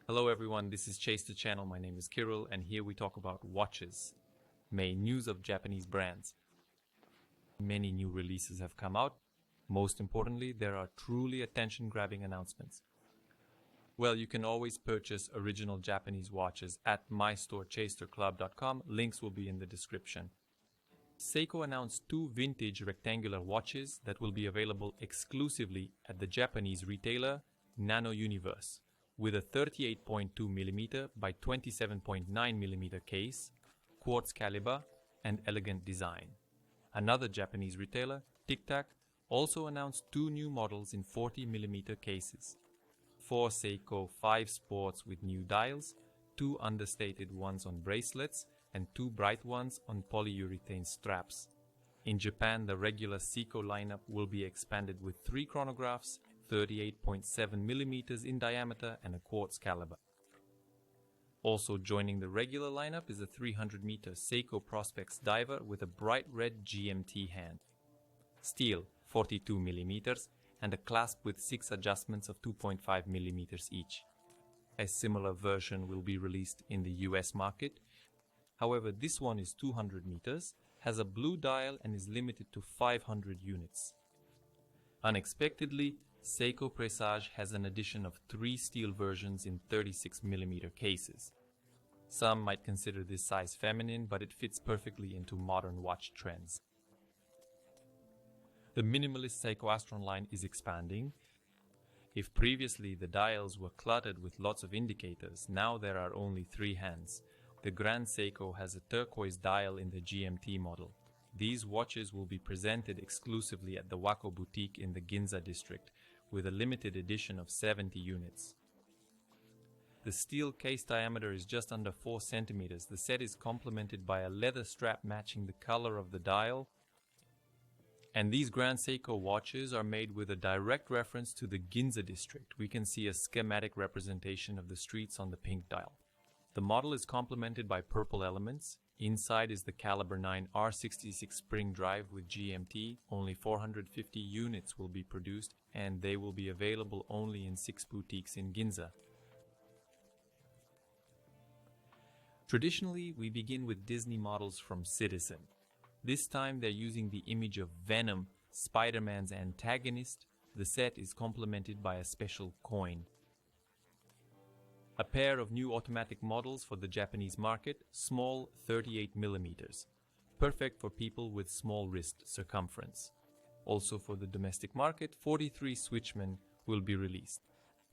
Hello everyone, this is Chase the Channel. My name is Kirill and here we talk about watches. May news of Japanese brands. Many new releases have come out. Most importantly, there are truly attention-grabbing announcements. Well, you can always purchase original Japanese watches at my store chasterclub.com. Links will be in the description. Seiko announced two vintage rectangular watches that will be available exclusively at the Japanese retailer Nano Universe, with a 38.2mm by 27.9mm case, quartz caliber, and elegant design. Another Japanese retailer, Tic Tac, also announced two new models in 40mm cases. 4 Seiko 5 Sports with new dials, 2 understated ones on bracelets, and 2 bright ones on polyurethane straps. In Japan, the regular Seiko lineup will be expanded with 3 chronographs, 38.7mm in diameter and a quartz caliber. Also joining the regular lineup is a 300-meter Seiko Prospex diver with a bright red GMT hand. Steel, 42mm, and a clasp with 6 adjustments of 2.5mm each. A similar version will be released in the US market. However, this one is 200 meters, has a blue dial and is limited to 500 units. Unexpectedly, Seiko Presage has an addition of 3 steel versions in 36mm cases. Some might consider this size feminine, but it fits perfectly into modern watch trends. The minimalist Seiko Astron line is expanding. If previously the dials were cluttered with lots of indicators, now there are only 3 hands. The Grand Seiko has a turquoise dial in the GMT model. These watches will be presented exclusively at the Wako boutique in the Ginza district, with a limited edition of 70 units. The steel case diameter is just under 4 centimeters. The set is complemented by a leather strap matching the color of the dial. And these Grand Seiko watches are made with a direct reference to the Ginza district. We can see a schematic representation of the streets on the pink dial. The model is complemented by purple elements. Inside is the Caliber 9 R66 spring drive with GMT. Only 450 units will be produced and they will be available only in 6 boutiques in Ginza. Traditionally, we begin with Disney models from Citizen. This time they're using the image of Venom, Spider-Man's antagonist. The set is complemented by a special coin. A pair of new automatic models for the Japanese market, small 38mm. Perfect for people with small wrist circumference. Also for the domestic market, 43 Switchmen will be released.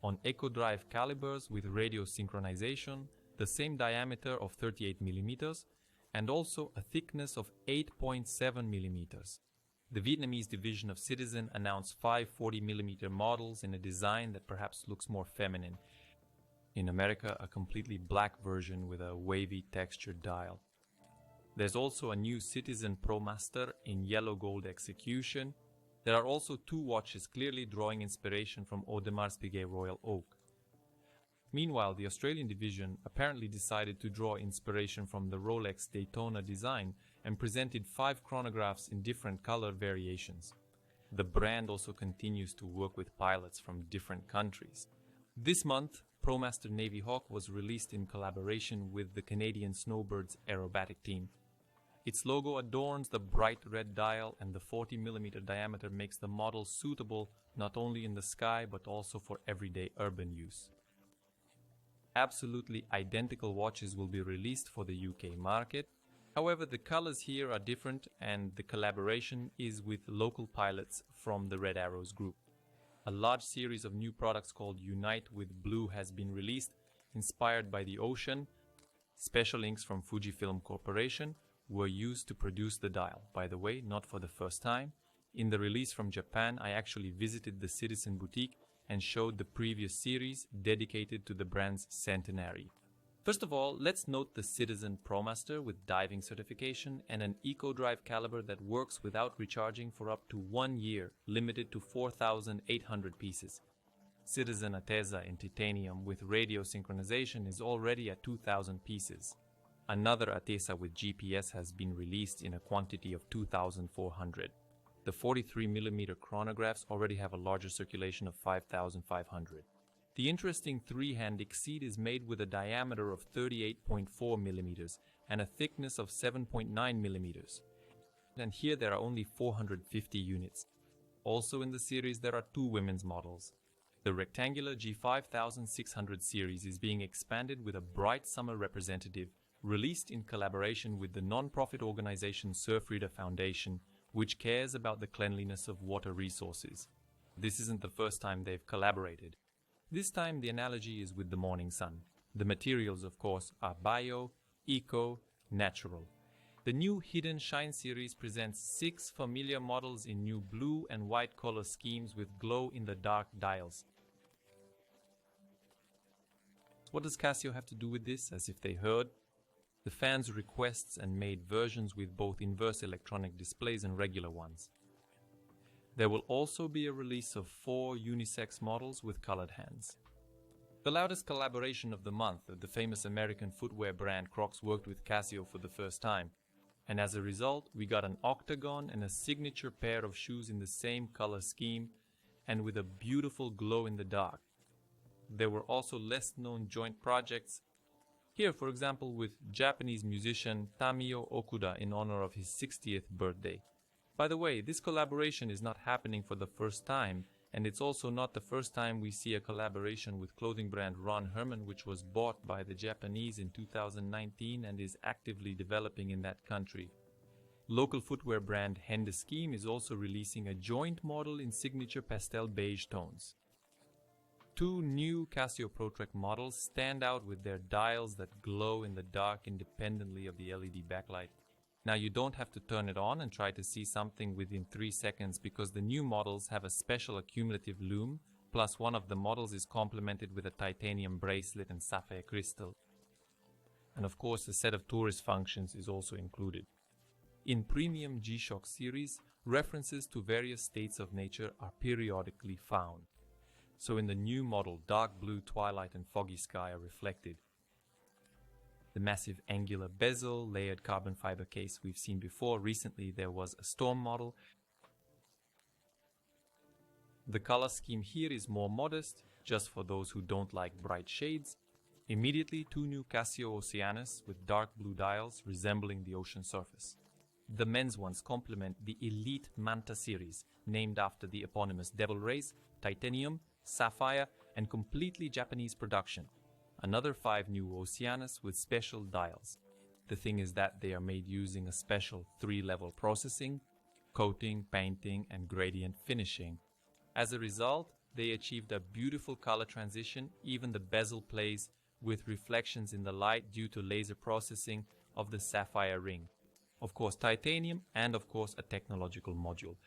On Eco Drive calibers with radio synchronization, the same diameter of 38mm, and also a thickness of 8.7mm. The Vietnamese division of Citizen announced 5 40mm models in a design that perhaps looks more feminine. In America, a completely black version with a wavy textured dial. There's also a new Citizen ProMaster in yellow gold execution. There are also 2 watches clearly drawing inspiration from Audemars Piguet Royal Oak. Meanwhile, the Australian division apparently decided to draw inspiration from the Rolex Daytona design and presented 5 chronographs in different color variations. The brand also continues to work with pilots from different countries. This month, ProMaster Navy Hawk was released in collaboration with the Canadian Snowbirds aerobatic team. Its logo adorns the bright red dial and the 40mm diameter makes the model suitable not only in the sky but also for everyday urban use. Absolutely identical watches will be released for the UK market. However, the colors here are different and the collaboration is with local pilots from the Red Arrows group. A large series of new products called Unite with Blue has been released, inspired by the ocean. Special inks from Fujifilm Corporation were used to produce the dial. By the way, not for the first time. In the release from Japan, I actually visited the Citizen boutique and showed the previous series dedicated to the brand's centenary. First of all, let's note the Citizen ProMaster with diving certification and an Eco Drive caliber that works without recharging for up to 1 year, limited to 4,800 pieces. Citizen Ateza in titanium with radio synchronization is already at 2,000 pieces. Another Ateza with GPS has been released in a quantity of 2,400. The 43mm chronographs already have a larger circulation of 5,500. The interesting three-hand Exceed is made with a diameter of 38.4 millimeters and a thickness of 7.9 millimeters. And here there are only 450 units. Also in the series there are two women's models. The rectangular G5600 series is being expanded with a bright summer representative released in collaboration with the non-profit organization Surfreader Foundation, which cares about the cleanliness of water resources. This isn't the first time they've collaborated. This time the analogy is with the morning sun. The materials, of course, are bio, eco, natural. The new Hidden Shine series presents 6 familiar models in new blue and white color schemes with glow-in-the-dark dials. What does Casio have to do with this? As if they heard the fans' requests and made versions with both inverse electronic displays and regular ones. There will also be a release of 4 unisex models with colored hands. The loudest collaboration of the month, the famous American footwear brand Crocs worked with Casio for the first time. And as a result, we got an octagon and a signature pair of shoes in the same color scheme and with a beautiful glow in the dark. There were also less known joint projects. Here, for example, with Japanese musician Tamio Okuda in honor of his 60th birthday. By the way, this collaboration is not happening for the first time, and it's also not the first time we see a collaboration with clothing brand Ron Herman, which was bought by the Japanese in 2019 and is actively developing in that country. Local footwear brand Hende Scheme is also releasing a joint model in signature pastel beige tones. 2 new Casio ProTrek models stand out with their dials that glow in the dark independently of the LED backlight. Now you don't have to turn it on and try to see something within 3 seconds because the new models have a special accumulative lume, plus one of the models is complemented with a titanium bracelet and sapphire crystal. And of course a set of tourist functions is also included. In premium G-Shock series, references to various states of nature are periodically found. So in the new model, dark blue, twilight and foggy sky are reflected. The massive angular bezel, layered carbon fiber case we've seen before. Recently there was a storm model. The color scheme here is more modest, just for those who don't like bright shades. Immediately 2 new Casio Oceanus with dark blue dials resembling the ocean surface. The men's ones complement the Elite Manta series, named after the eponymous devil rays, titanium, sapphire and completely Japanese production. Another 5 new Oceanus with special dials. The thing is that they are made using a special 3-level processing, coating, painting and gradient finishing. As a result, they achieved a beautiful color transition. Even the bezel plays with reflections in the light due to laser processing of the sapphire ring. Of course titanium and of course a technological module.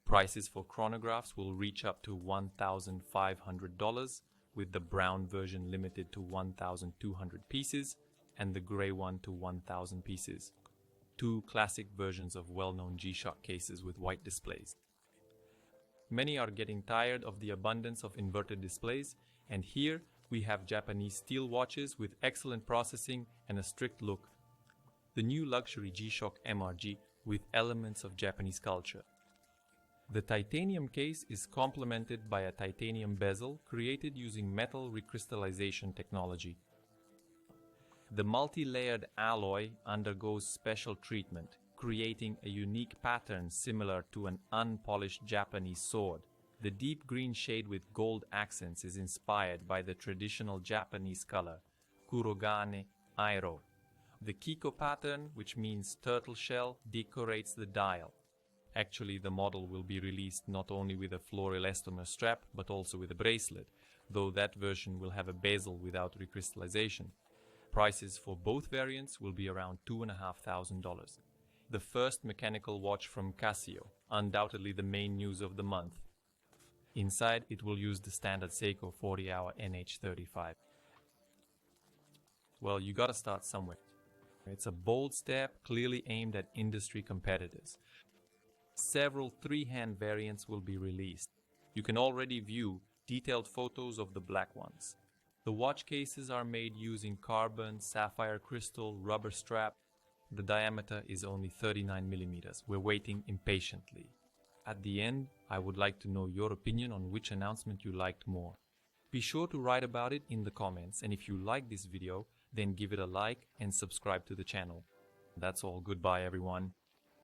Prices for chronographs will reach up to $1,500, with the brown version limited to 1,200 pieces and the gray one to 1,000 pieces. 2 classic versions of well-known G-Shock cases with white displays. Many are getting tired of the abundance of inverted displays, and here we have Japanese steel watches with excellent processing and a strict look. The new luxury G-Shock MRG with elements of Japanese culture. The titanium case is complemented by a titanium bezel created using metal recrystallization technology. The multi-layered alloy undergoes special treatment, creating a unique pattern similar to an unpolished Japanese sword. The deep green shade with gold accents is inspired by the traditional Japanese color, Kurogane Airo. The Kiko pattern, which means turtle shell, decorates the dial. Actually, the model will be released not only with a floral elastomer strap, but also with a bracelet, though that version will have a bezel without recrystallization. Prices for both variants will be around $2,500. The first mechanical watch from Casio, undoubtedly the main news of the month. Inside, it will use the standard Seiko 40-hour NH35. Well, you gotta start somewhere. It's a bold step, clearly aimed at industry competitors. Several 3-hand variants will be released. You can already view detailed photos of the black ones. The watch cases are made using carbon, sapphire crystal, rubber strap. The diameter is only 39 millimeters. We're waiting impatiently. At the end, I would like to know your opinion on which announcement you liked more. Be sure to write about it in the comments, and if you like this video, then give it a like and subscribe to the channel. That's all. Goodbye, everyone.